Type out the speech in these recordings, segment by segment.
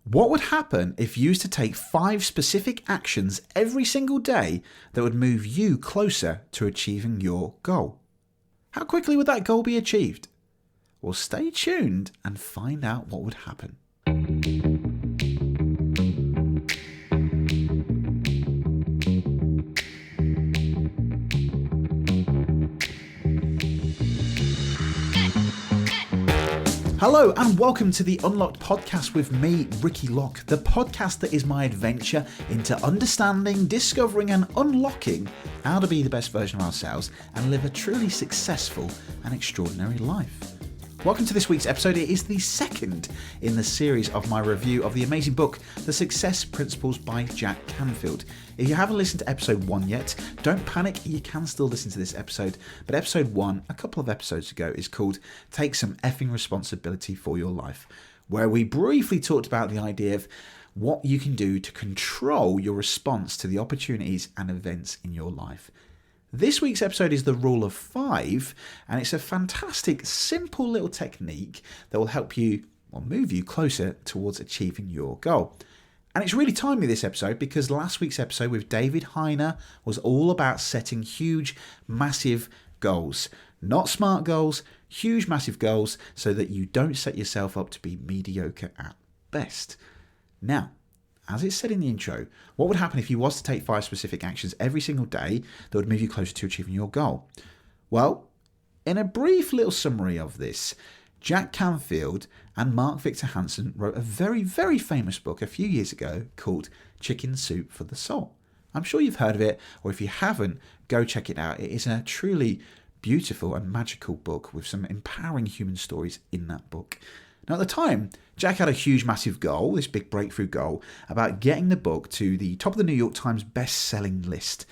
What would happen if you used to take 5 specific actions every single day that would move you closer to achieving your goal? How quickly would that goal be achieved? Well, stay tuned and find out what would happen. Hello and welcome to the Unlocked Podcast with me, Ricky Locke, the podcast that is my adventure into understanding, discovering and unlocking how to be the best version of ourselves and live a truly successful and extraordinary life. Welcome to this week's episode. It is the second in the series of my review of the amazing book, The Success Principles by Jack Canfield. If you haven't listened to episode 1 yet, don't panic, you can still listen to this episode. But episode 1, a couple of episodes ago, is called Take Some Effing Responsibility for Your Life, where we briefly talked about the idea of what you can do to control your response to the opportunities and events in your life. This week's episode is the Rule of 5, and it's a fantastic, simple little technique that will help you, or move you closer towards achieving your goal. And it's really timely, this episode, because last week's episode with David Heiner was all about setting huge, massive goals. Not smart goals, huge, massive goals, so that you don't set yourself up to be mediocre at best. Now, as it said in the intro, what would happen if you was to take 5 specific actions every single day that would move you closer to achieving your goal? Well, in a brief little summary of this, Jack Canfield and Mark Victor Hansen wrote a very, very famous book a few years ago called Chicken Soup for the Soul. I'm sure you've heard of it, or if you haven't, go check it out. It is a truly beautiful and magical book with some empowering human stories in that book. Now, at the time, Jack had a huge, massive goal, this big breakthrough goal, about getting the book to the top of the New York Times best-selling list.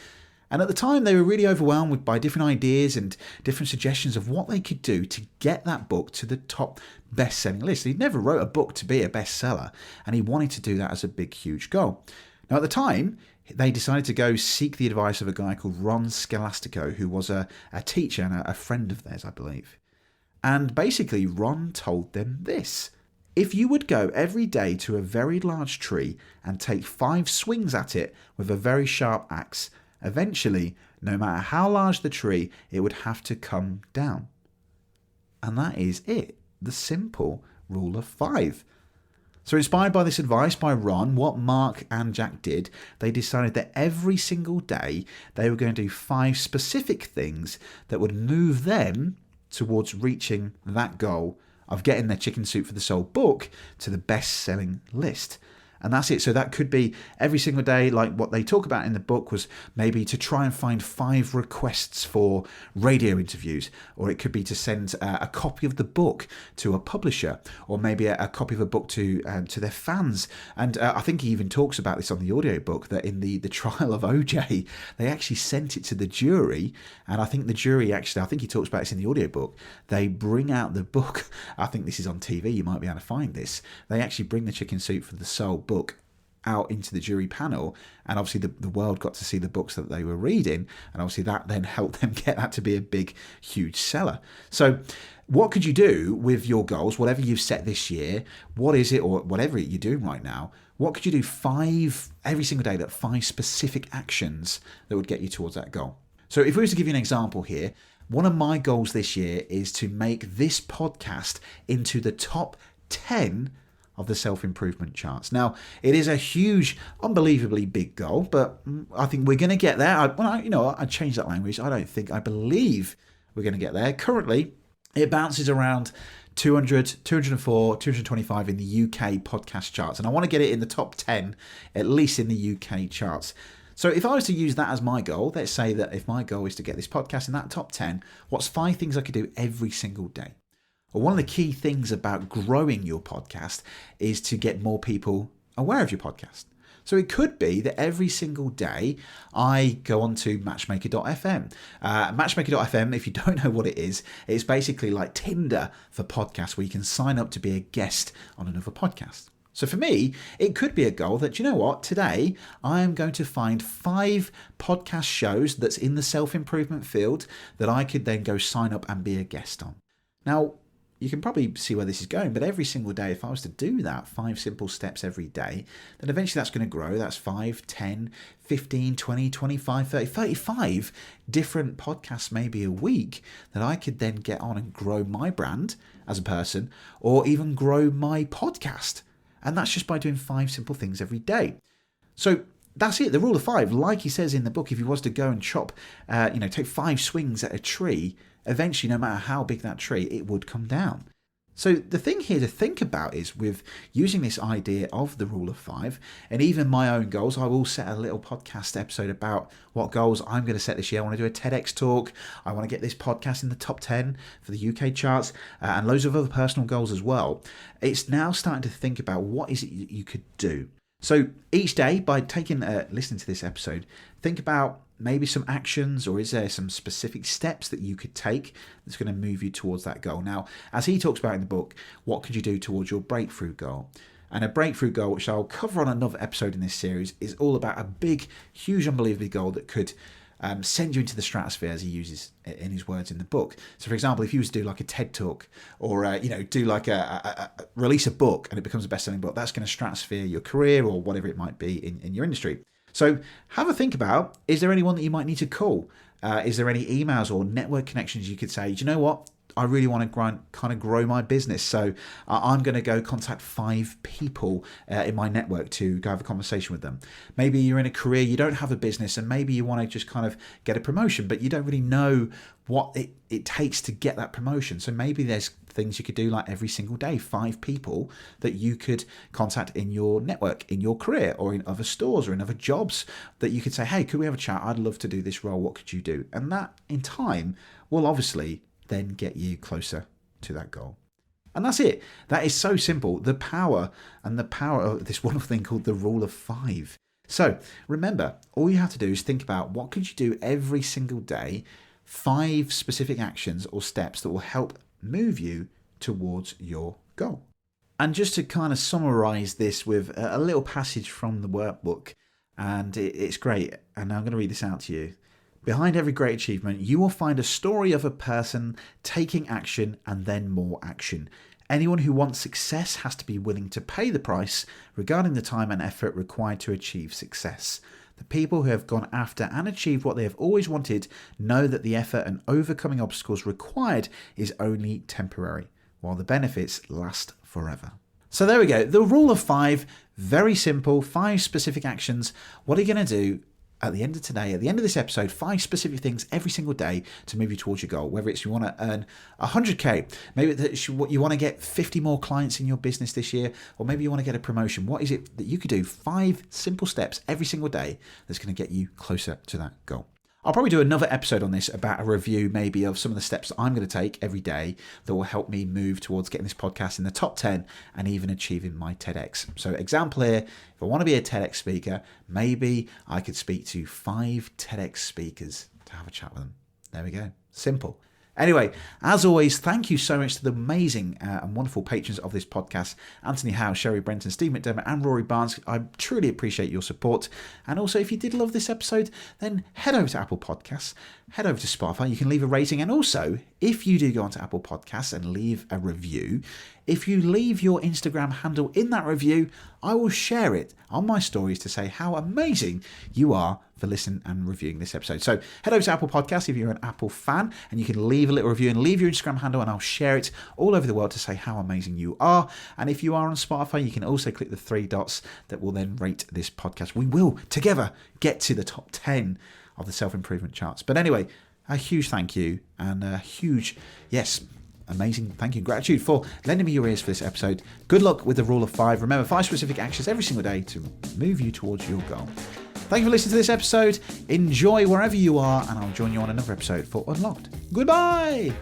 And at the time, they were really overwhelmed by different ideas and different suggestions of what they could do to get that book to the top best-selling list. He never wrote a book to be a bestseller, and he wanted to do that as a big, huge goal. Now, at the time, they decided to go seek the advice of a guy called Ron Scolastico, who was a teacher and a friend of theirs, I believe. And basically, Ron told them this: if you would go every day to a very large tree and take 5 swings at it with a very sharp axe, eventually, no matter how large the tree, it would have to come down. And that is it, the simple rule of 5. So inspired by this advice by Ron, what Mark and Jack did, they decided that every single day they were going to do 5 specific things that would move them towards reaching that goal of getting their Chicken Soup for the Soul book to the best-selling list. And that's it. So that could be every single day, like what they talk about in the book was maybe to try and find 5 requests for radio interviews, or it could be to send a copy of the book to a publisher, or maybe a copy of a book to their fans. And I think he even talks about this on the audiobook, that in the trial of OJ, they actually sent it to the jury. And I think the jury actually, I think he talks about this in the audiobook, they bring out the book. I think this is on TV, you might be able to find this. They actually bring the Chicken Soup for the Soul book out into the jury panel, and obviously the world got to see the books that they were reading, and obviously that then helped them get that to be a big, huge seller. So what could you do with your goals, whatever you've set this year? What is it, or whatever you're doing right now, what could you do 5 every single day, that 5 specific actions that would get you towards that goal? So if we were to give you an example here, one of my goals this year is to make this podcast into the top 10 of the self-improvement charts. Now, it is a huge, unbelievably big goal, but I think we're going to get there. I changed that language. I believe we're going to get there. Currently, it bounces around 200, 204, 225 in the UK podcast charts, and I want to get it in the top 10, at least in the UK charts. So if I was to use that as my goal, let's say that if my goal is to get this podcast in that top 10, what's 5 things I could do every single day? Well, one of the key things about growing your podcast is to get more people aware of your podcast. So it could be that every single day I go on to matchmaker.fm. Matchmaker.fm, if you don't know what it is, it's basically like Tinder for podcasts, where you can sign up to be a guest on another podcast. So for me, it could be a goal that, you know what, today I am going to find 5 podcast shows that's in the self-improvement field that I could then go sign up and be a guest on. Now, you can probably see where this is going, but every single day, if I was to do that, 5 simple steps every day, then eventually that's going to grow. That's 5, 10, 15, 20, 25, 30, 35 different podcasts maybe a week that I could then get on and grow my brand as a person, or even grow my podcast. And that's just by doing 5 simple things every day. So that's it, the rule of 5. Like he says in the book, if he was to go and chop, take 5 swings at a tree, eventually, no matter how big that tree, it would come down. So the thing here to think about is with using this idea of the rule of 5 and even my own goals. I will set a little podcast episode about what goals I'm going to set this year. I want to do a TEDx talk. I want to get this podcast in the top 10 for the UK charts and loads of other personal goals as well. It's now starting to think about what is it you could do. So each day, by listening to this episode, think about maybe some actions, or is there some specific steps that you could take that's going to move you towards that goal? Now, as he talks about in the book, what could you do towards your breakthrough goal? And a breakthrough goal, which I'll cover on another episode in this series, is all about a big, huge, unbelievable goal that could send you into the stratosphere, as he uses in his words in the book. So, for example, if you was to do like a TED talk, or do like release a book and it becomes a best-selling book, that's going to stratosphere your career or whatever it might be in your industry. So have a think about, is there anyone that you might need to call? Is there any emails or network connections you could say, do you know what? I really want to kind of grow my business. So I'm going to go contact 5 people in my network to go have a conversation with them. Maybe you're in a career, you don't have a business, and maybe you want to just kind of get a promotion, but you don't really know what it takes to get that promotion. So maybe there's things you could do like every single day, 5 people that you could contact in your network, in your career, or in other stores or in other jobs that you could say, hey, could we have a chat? I'd love to do this role. What could you do? And that in time will obviously then get you closer to that goal. And that's it. That is so simple. The power of this wonderful thing called the rule of 5. So remember, all you have to do is think about what could you do every single day, 5 specific actions or steps that will help move you towards your goal. And just to kind of summarize this with a little passage from the workbook, and it's great, and I'm going to read this out to you. Behind every great achievement, you will find a story of a person taking action and then more action. Anyone who wants success has to be willing to pay the price regarding the time and effort required to achieve success. The people who have gone after and achieved what they have always wanted know that the effort and overcoming obstacles required is only temporary, while the benefits last forever. So there we go. The rule of 5, very simple, 5 specific actions. What are you going to do at the end of today, at the end of this episode? 5 specific things every single day to move you towards your goal. Whether it's you want to earn 100k, maybe you want to get 50 more clients in your business this year, or maybe you want to get a promotion. What is it that you could do? 5 simple steps every single day that's going to get you closer to that goal. I'll probably do another episode on this, about a review maybe of some of the steps that I'm going to take every day that will help me move towards getting this podcast in the top 10 and even achieving my TEDx. So example here, if I want to be a TEDx speaker, maybe I could speak to 5 TEDx speakers to have a chat with them. There we go. Simple. Anyway, as always, thank you so much to the amazing and wonderful patrons of this podcast, Anthony Howe, Sherry Brenton, Steve McDermott and Rory Barnes. I truly appreciate your support. And also, if you did love this episode, then head over to Apple Podcasts, head over to Spotify. You can leave a rating. And also, if you do go onto Apple Podcasts and leave a review, if you leave your Instagram handle in that review, I will share it on my stories to say how amazing you are for listening and reviewing this episode. So head over to Apple Podcasts if you're an Apple fan, and you can leave a little review and leave your Instagram handle, and I'll share it all over the world to say how amazing you are. And if you are on Spotify, you can also click the 3 dots that will then rate this podcast. We will together get to the top 10 of the self-improvement charts. But anyway, a huge thank you, and a huge, amazing thank you, gratitude for lending me your ears for this episode. Good luck with the rule of 5. Remember, 5 specific actions every single day to move you towards your goal. Thank you for listening to this episode. Enjoy wherever you are, and I'll join you on another episode for Unlocked. Goodbye.